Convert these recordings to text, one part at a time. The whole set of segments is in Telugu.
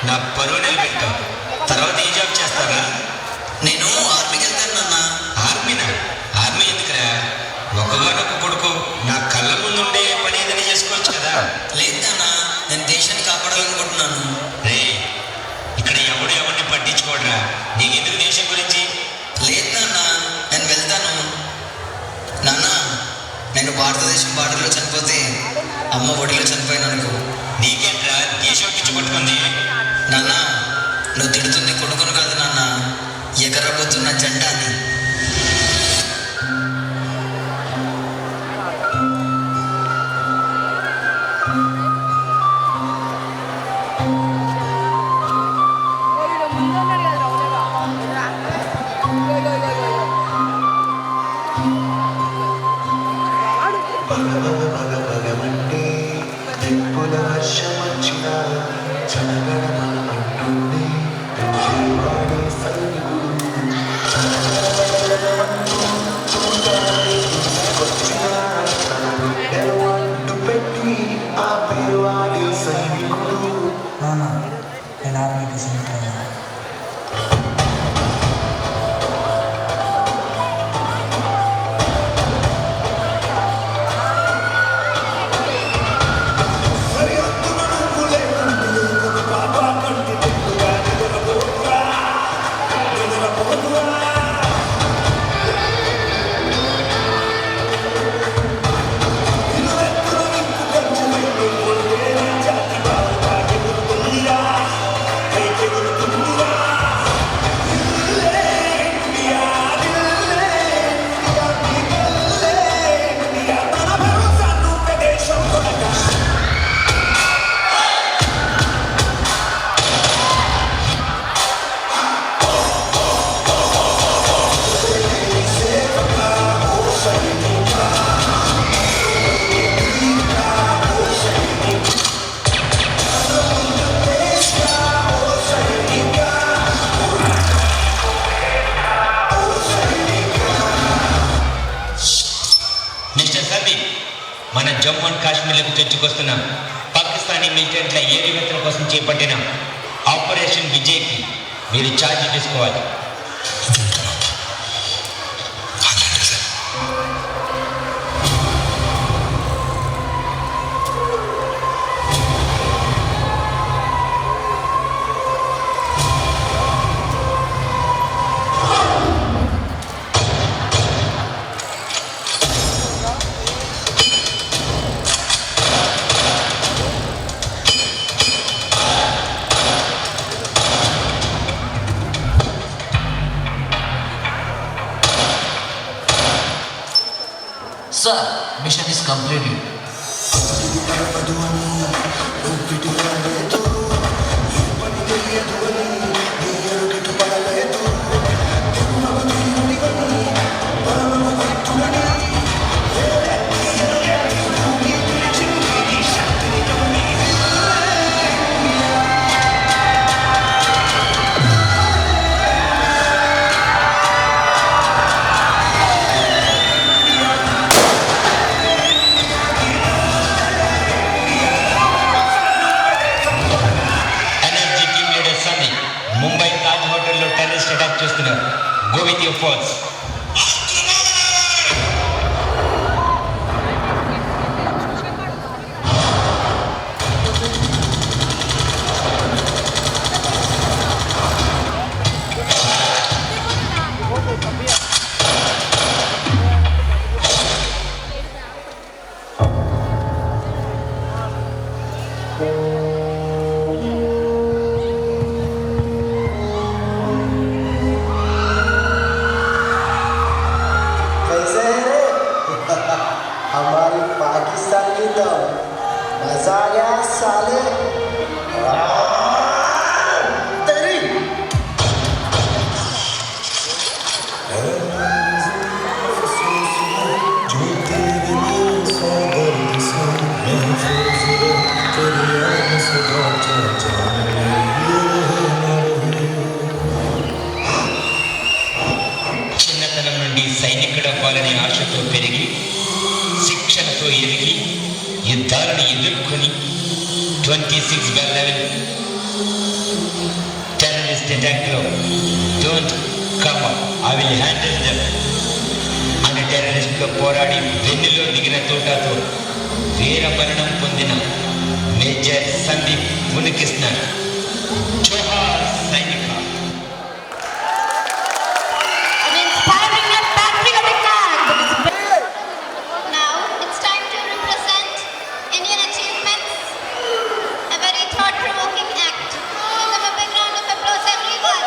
నా పరువు నిలబెట్టావు. తర్వాత ఏ జాబ్ చేస్తారా? నేను ఆర్మీకి వెళ్తాను నాన్న. ఆర్మీనా? ఆర్మీ ఎందుకురా? ఒకగానొక కొడుకు నా కళ్ళ ముందుండే పని ఏదైనా చేసుకోవచ్చు కదా. లేదు నాన్న, నేను దేశాన్ని కాపాడాలనుకుంటున్నాను. రే, ఇక్కడ ఎవరిని పట్టించుకోడరా. నీకెందుకు దేశం గురించి? లేదు నాన్న, నేను వెళ్తాను. నాన్న, నేను భారతదేశం బార్డర్లో చనిపోతే అమ్మ ఒడిలో చనిపోయాను అనుకో. నీకేంట్రా దేశం పిచ్చుపట్టుకుంది? నాన్న, నువ్వు తిడుతుంది కొడుకును కాదు నాన్న, ఎగరబోతున్న జెండాని. మన జమ్మూ అండ్ కాశ్మీర్లకు తెచ్చుకొస్తున్నాం పాకిస్తానీ మిలిటెంట్ల ఏరివేతల కోసం చేపట్టిన ఆపరేషన్ విజయ్కి మీరు ఛార్జ్ తీసుకోవాలి. Sir, mission is completed. Mumbai Taj హోటల్లో టెర్రరిస్ట్ అటాక్ చేస్తున్నారు. Go with your force. हमारी पाकिस्तान की तो मजा आ गया साले। तेरी చిన్నతనం నుండి సైనికుడవ్వాలనే ఆశతో పెరిగి శిక్షణతో ఎదిగి యుద్ధాలను ఎదుర్కొని 26/11 ట్యాంక్లో don't come up, I will handle them అని టెర్రరిస్టుతో పోరాడి వెన్నులో దిగిన తోటతో వీర మరణం పొందిన మేజర్ సందీప్ మునికిస్తున్నాడు. జోహార్ సైనిక. An inspiring and patriotic act. Now it's time to represent Indian achievements. A very thought-provoking act. Give them a big round of applause, everyone.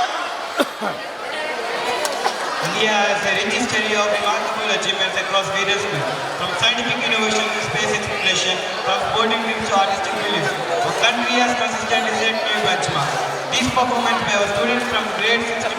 India has a rich history of remarkable achievements across various fields, from scientific innovation to space exploration, from sporting dreams to artistic beliefs. Our country has consistently set new benchmarks. These performances by our students from grade 6 to